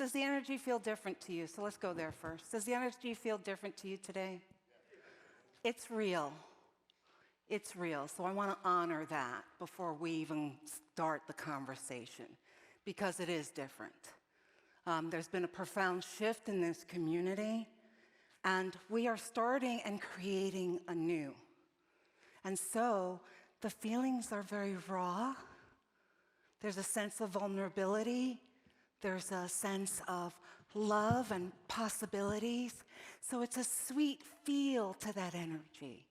does the energy feel different to you? So let's go there first. Does the energy feel different to you today? It's real. It's real. So I want to honor that before we even start the conversation, because it is different. There's been a profound shift in this community, and we are starting and creating anew. And so the feelings are very raw. There's a sense of vulnerability. There's a sense of love and possibilities. So it's a sweet feel to that energy.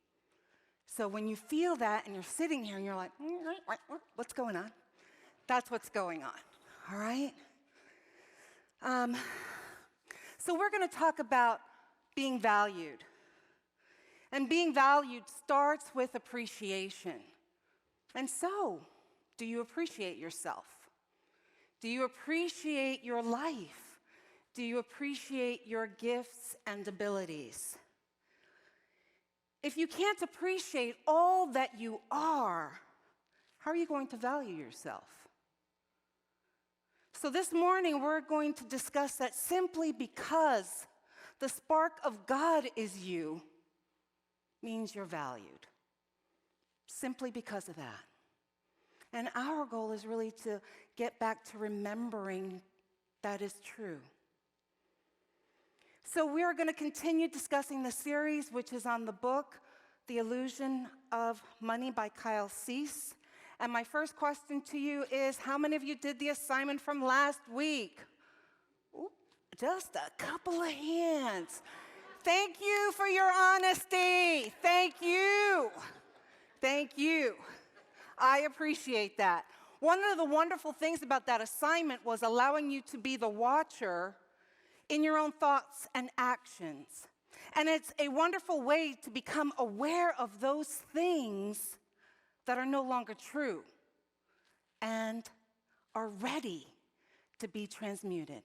So when you feel that and you're sitting here and you're like, what's going on? That's what's going on, all right? So we're going to talk about being valued. And being valued starts with appreciation. And so, do you appreciate yourself? Do you appreciate your life? Do you appreciate your gifts and abilities? If you can't appreciate all that you are, how are you going to value yourself? So this morning, we're going to discuss that simply because the spark of God is you means you're valued. Simply because of that. And our goal is really to get back to remembering that is true. So we are going to continue discussing the series, which is on the book, The Illusion of Money by Kyle Cease. And my first question to you is, how many of you did the assignment from last week? Ooh, just a couple of hands. Thank you for your honesty. Thank you. Thank you. I appreciate that. One of the wonderful things about that assignment was allowing you to be the watcher in your own thoughts and actions. And it's a wonderful way to become aware of those things that are no longer true and are ready to be transmuted.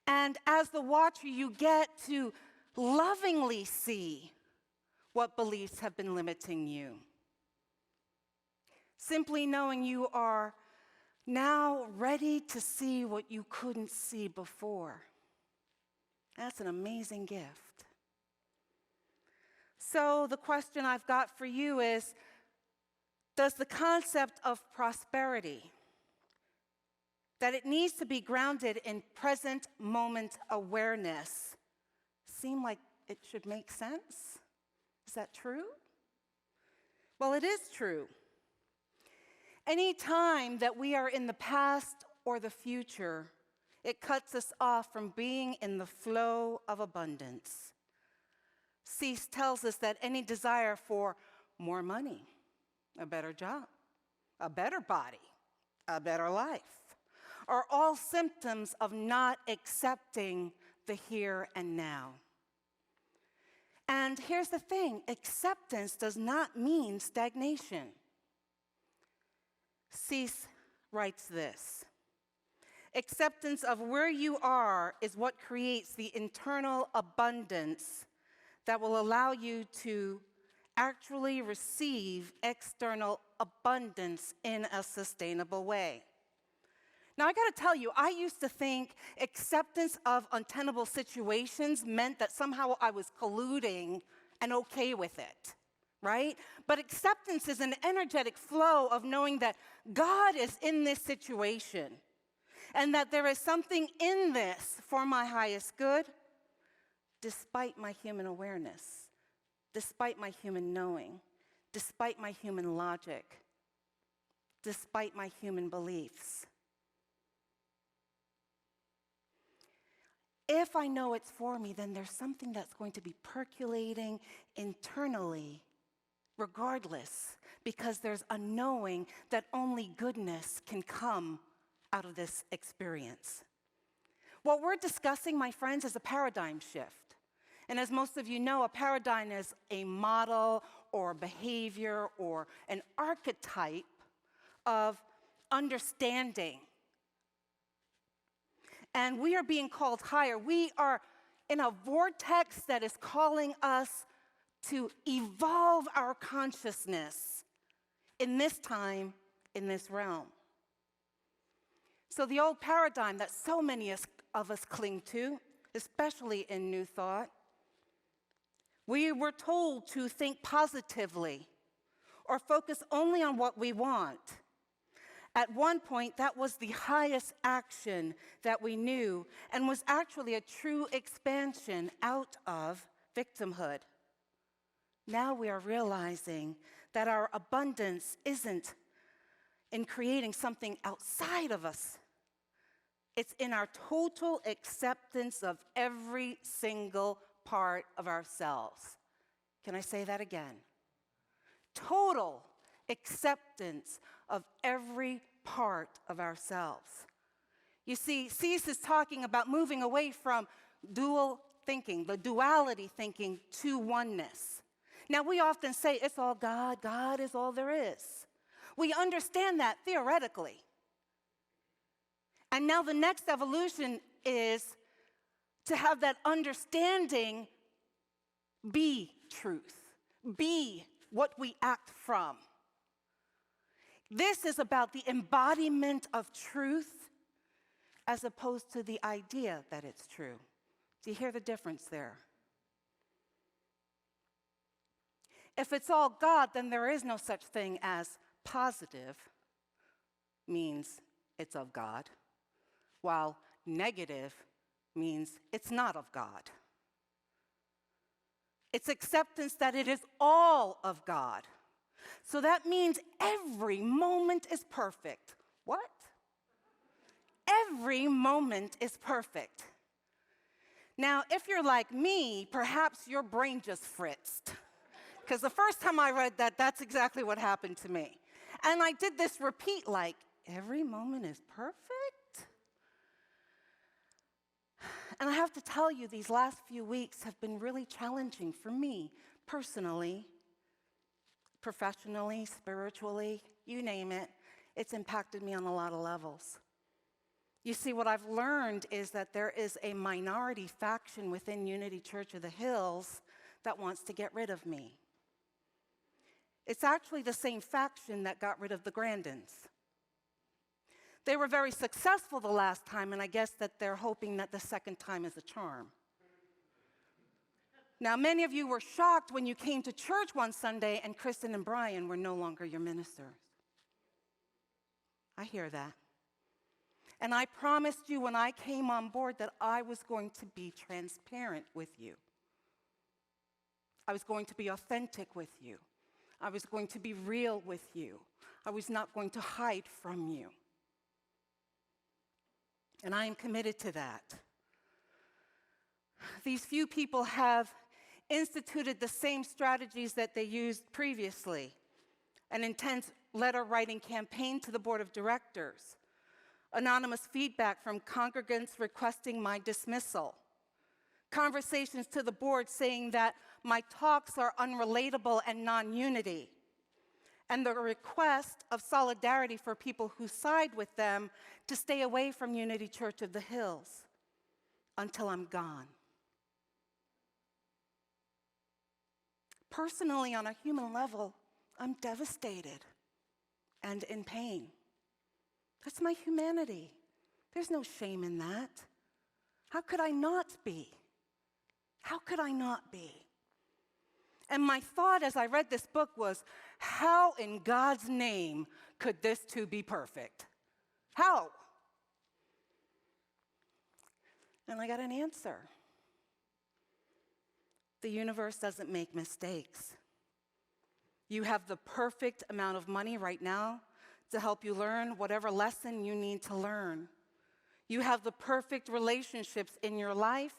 And as the watcher, you get to lovingly see what beliefs have been limiting you. Simply knowing you are now ready to see what you couldn't see before. That's an amazing gift. So the question I've got for you is, does the concept of prosperity, that it needs to be grounded in present moment awareness, seem like it should make sense? Is that true? Well, it is true. Any time that we are in the past or the future, it cuts us off from being in the flow of abundance. Cease tells us that any desire for more money, a better job, a better body, a better life, are all symptoms of not accepting the here and now. And here's the thing, acceptance does not mean stagnation. Cease writes this: acceptance of where you are is what creates the internal abundance that will allow you to actually receive external abundance in a sustainable way. Now, I got to tell you, I used to think acceptance of untenable situations meant that somehow I was colluding and okay with it, right? But acceptance is an energetic flow of knowing that God is in this situation and that there is something in this for my highest good, despite my human awareness, despite my human knowing, despite my human logic, despite my human beliefs. If I know it's for me, then there's something that's going to be percolating internally, regardless, because there's a knowing that only goodness can come out of this experience. What we're discussing, my friends, is a paradigm shift. And as most of you know, a paradigm is a model or a behavior or an archetype of understanding. And we are being called higher. We are in a vortex that is calling us to evolve our consciousness in this time, in this realm. So the old paradigm that so many of us cling to, especially in New Thought, we were told to think positively or focus only on what we want. At one point, that was the highest action that we knew and was actually a true expansion out of victimhood. Now we are realizing that our abundance isn't in creating something outside of us. It's in our total acceptance of every single part of ourselves. Can I say that again? Total acceptance of every part of ourselves. You see, C.S. is talking about moving away from dual thinking, the duality thinking, to oneness. Now, we often say it's all God, God is all there is. We understand that theoretically. And now the next evolution is to have that understanding be truth, be what we act from. This is about the embodiment of truth as opposed to the idea that it's true. Do you hear the difference there? If it's all God, then there is no such thing as positive means it's of God, while negative means it's not of God. It's acceptance that it is all of God. So that means every moment is perfect. What? Every moment is perfect. Now, if you're like me, perhaps your brain just fritzed. Because the first time I read that, that's exactly what happened to me. And I did this repeat like, every moment is perfect? And I have to tell you, these last few weeks have been really challenging for me, personally, professionally, spiritually, you name it. It's impacted me on a lot of levels. You see, what I've learned is that there is a minority faction within Unity Church of the Hills that wants to get rid of me. It's actually the same faction that got rid of the Grandins. They were very successful the last time, and I guess that they're hoping that the second time is a charm. Now, many of you were shocked when you came to church one Sunday and Kristen and Brian were no longer your ministers. I hear that. And I promised you when I came on board that I was going to be transparent with you. I was going to be authentic with you. I was going to be real with you. I was not going to hide from you. And I am committed to that. These few people have instituted the same strategies that they used previously: an intense letter writing campaign to the board of directors, anonymous feedback from congregants requesting my dismissal, conversations to the board saying that my talks are unrelatable and non-unity, and the request of solidarity for people who side with them to stay away from Unity Church of the Hills until I'm gone. Personally, on a human level, I'm devastated and in pain. That's my humanity. There's no shame in that. How could I not be? How could I not be? And my thought as I read this book was, how in God's name could this too be perfect? How? And I got an answer. The universe doesn't make mistakes. You have the perfect amount of money right now to help you learn whatever lesson you need to learn. You have the perfect relationships in your life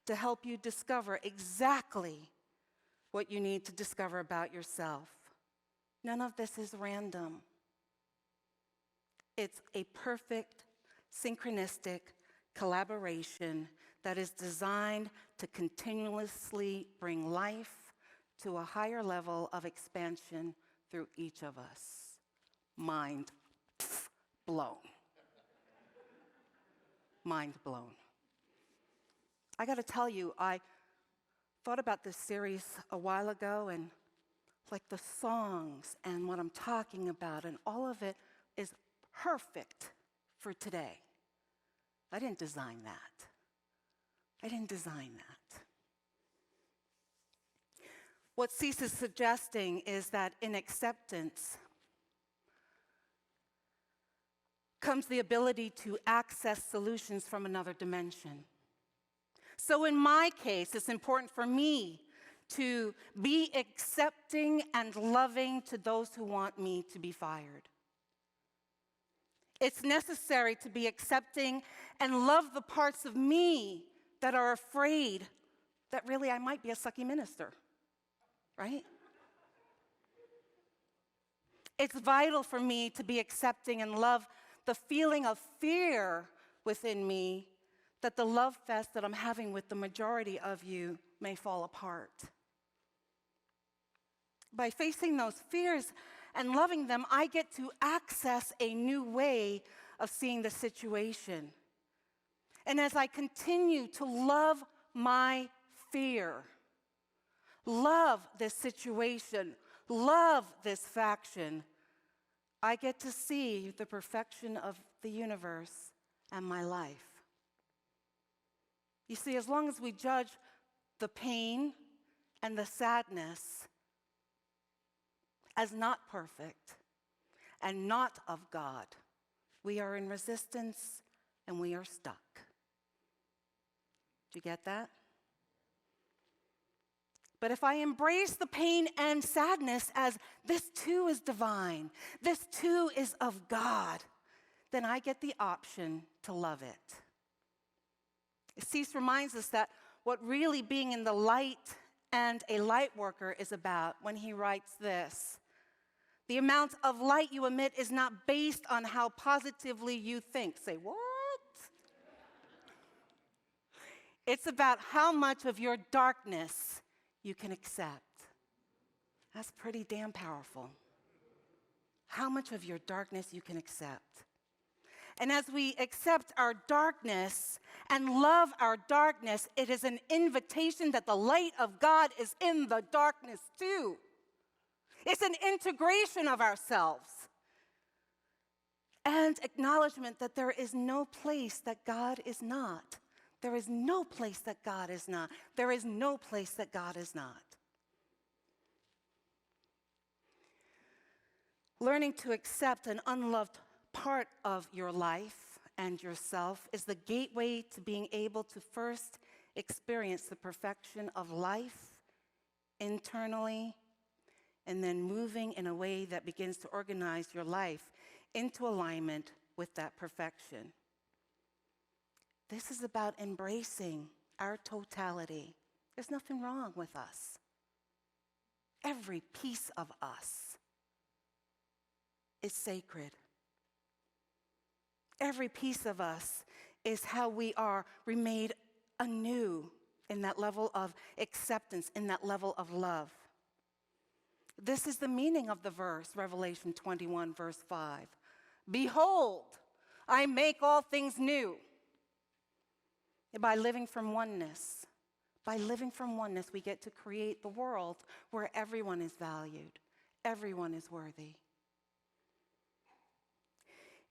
to help you discover exactly what you need to discover about yourself. None of this is random. It's a perfect, synchronistic collaboration that is designed to continuously bring life to a higher level of expansion through each of us. Mind blown. Mind blown. I got to tell you, I thought about this series a while ago, and like the songs and what I'm talking about and all of it is perfect for today. I didn't design that. I didn't design that. What Cease is suggesting is that in acceptance comes the ability to access solutions from another dimension. So in my case, it's important for me to be accepting and loving to those who want me to be fired. It's necessary to be accepting and love the parts of me that are afraid that really I might be a sucky minister, right? It's vital for me to be accepting and love the feeling of fear within me that the love fest that I'm having with the majority of you may fall apart. By facing those fears and loving them, I get to access a new way of seeing the situation. And as I continue to love my fear, love this situation, love this faction, I get to see the perfection of the universe and my life. You see, as long as we judge the pain and the sadness as not perfect and not of God, we are in resistance and we are stuck. Do you get that? But if I embrace the pain and sadness as this too is divine, this too is of God, then I get the option to love it. Cease reminds us that what really being in the light and a light worker is about when he writes this: the amount of light you emit is not based on how positively you think. Say, what? It's about how much of your darkness you can accept. That's pretty damn powerful. How much of your darkness you can accept. And as we accept our darkness and love our darkness, it is an invitation that the light of God is in the darkness too. It's an integration of ourselves and acknowledgement that there is no place that God is not. There is no place that God is not. There is no place that God is not. Learning to accept an unloved part of your life and yourself is the gateway to being able to first experience the perfection of life internally, and then moving in a way that begins to organize your life into alignment with that perfection. This is about embracing our totality. There's nothing wrong with us. Every piece of us is sacred. Every piece of us is how we are remade anew in that level of acceptance, in that level of love. This is the meaning of the verse, Revelation 21, verse 5. Behold, I make all things new. By living from oneness, we get to create the world where everyone is valued, everyone is worthy.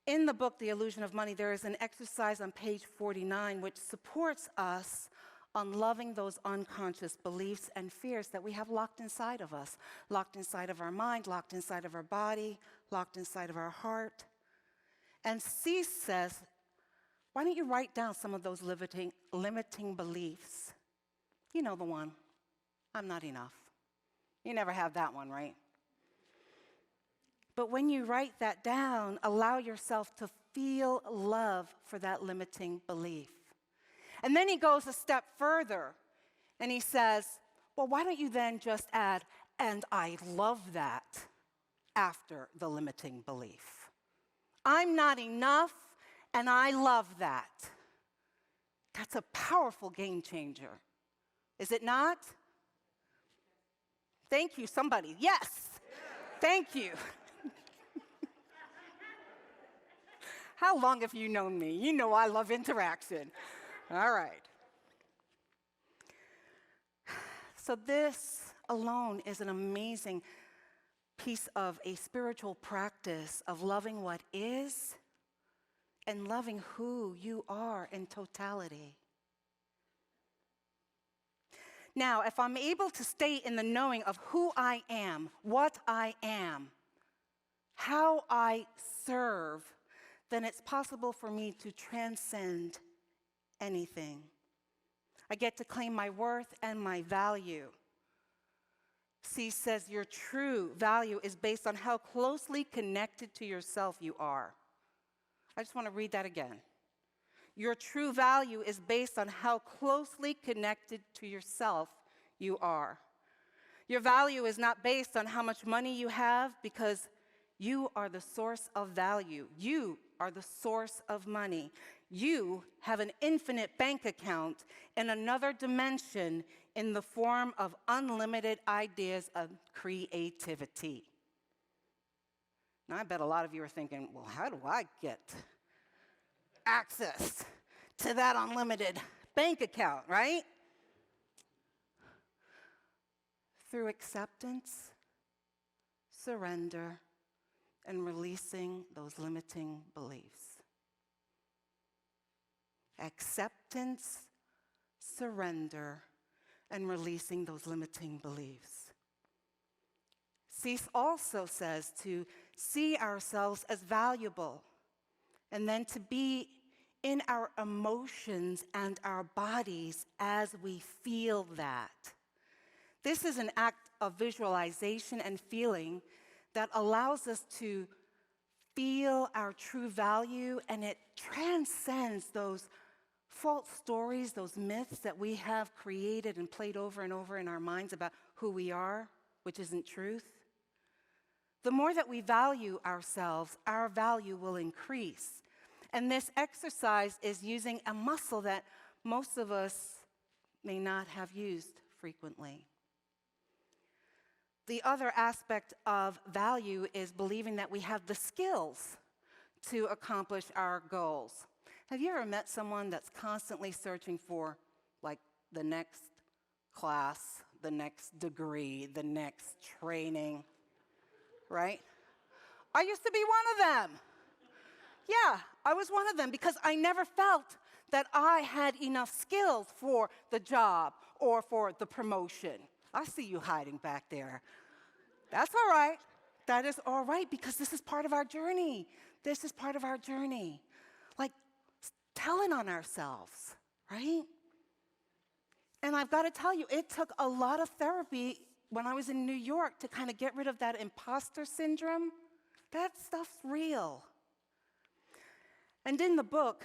In the book, The Illusion of Money, there is an exercise on page 49 which supports us on loving those unconscious beliefs and fears that we have locked inside of us, locked inside of our mind, locked inside of our body, locked inside of our heart. And Cease says, why don't you write down some of those limiting beliefs? You know the one, I'm not enough. You never have that one, right? But when you write that down, allow yourself to feel love for that limiting belief. And then he goes a step further, and he says, well, why don't you then just add, and I love that, after the limiting belief. I'm not enough, and I love that. That's a powerful game changer. Is it not? Thank you, somebody. Yes. Thank you. How long have you known me? You know I love interaction. All right. So this alone is an amazing piece of a spiritual practice of loving what is and loving who you are in totality. Now, if I'm able to stay in the knowing of who I am, what I am, how I serve, then it's possible for me to transcend anything. I get to claim my worth and my value. C says your true value is based on how closely connected to yourself you are. I just want to read that again. Your true value is based on how closely connected to yourself you are. Your value is not based on how much money you have, because you are the source of value. You are the source of money. You have an infinite bank account in another dimension in the form of unlimited ideas of creativity. Now, I bet a lot of you are thinking, well, how do I get access to that unlimited bank account, right? Through acceptance, surrender, and releasing those limiting beliefs. Acceptance, surrender, and releasing those limiting beliefs. Cease also says to see ourselves as valuable, and then to be in our emotions and our bodies as we feel that. This is an act of visualization and feeling that allows us to feel our true value, and it transcends those false stories, those myths that we have created and played over and over in our minds about who we are, which isn't truth. The more that we value ourselves, our value will increase. And this exercise is using a muscle that most of us may not have used frequently. The other aspect of value is believing that we have the skills to accomplish our goals. Have you ever met someone that's constantly searching for, like, the next class, the next degree, the next training, right? I used to be one of them. Yeah, I was one of them because I never felt that I had enough skills for the job or for the promotion. I see you hiding back there. That's all right. That is all right, because this is part of our journey. This is part of our journey. Like, telling on ourselves, right? And I've got to tell you, it took a lot of therapy when I was in New York to kind of get rid of that imposter syndrome. That stuff's real. And in the book,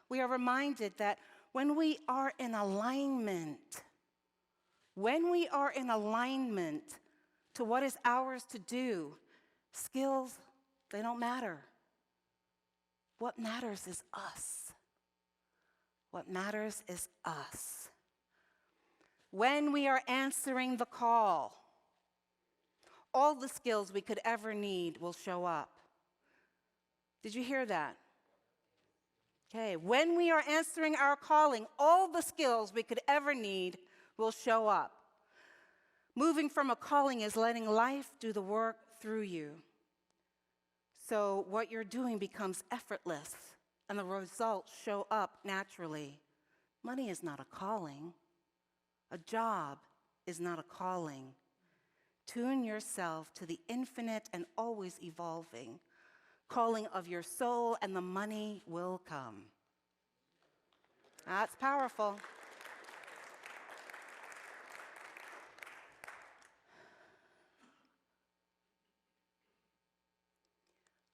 we are reminded that when we are in alignment to what is ours to do, skills, they don't matter. What matters is us. What matters is us. When we are answering the call, all the skills we could ever need will show up. Did you hear that? Okay, when we are answering our calling, all the skills we could ever need will show up. Moving from a calling is letting life do the work through you. So what you're doing becomes effortless, and the results show up naturally. Money is not a calling. A job is not a calling. Tune yourself to the infinite and always evolving calling of your soul, and the money will come. That's powerful.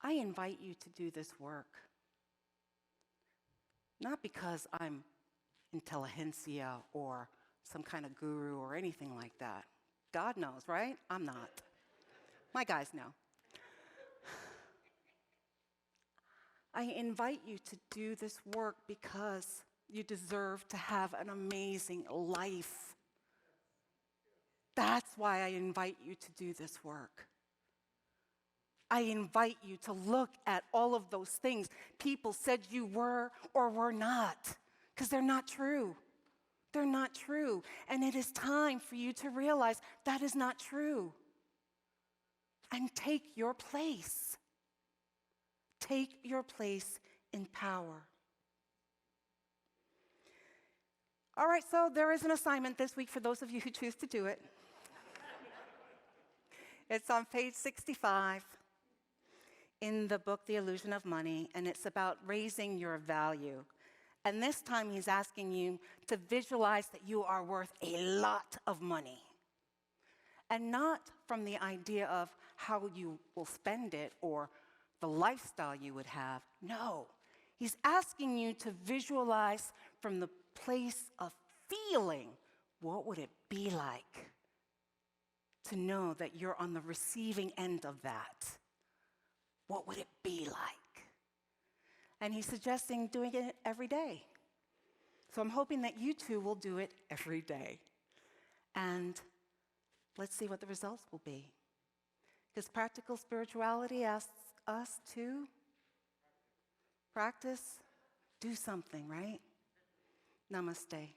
I invite you to do this work, not because I'm intelligentsia or some kind of guru or anything like that. God knows, right? I'm not. My guys know. I invite you to do this work because you deserve to have an amazing life. That's why I invite you to do this work. I invite you to look at all of those things people said you were or were not, because they're not true. They're not true. And it is time for you to realize that is not true. And take your place. Take your place in power. All right, so there is an assignment this week for those of you who choose to do it. It's on page 65 in the book, The Illusion of Money, and it's about raising your value. And this time he's asking you to visualize that you are worth a lot of money. And not from the idea of how you will spend it or the lifestyle you would have. No, he's asking you to visualize from the place of feeling. What would it be like to know that you're on the receiving end of that? What would it be like? And he's suggesting doing it every day. So I'm hoping that you too will do it every day. And let's see what the results will be. Because practical spirituality asks us to practice, do something, right? Namaste.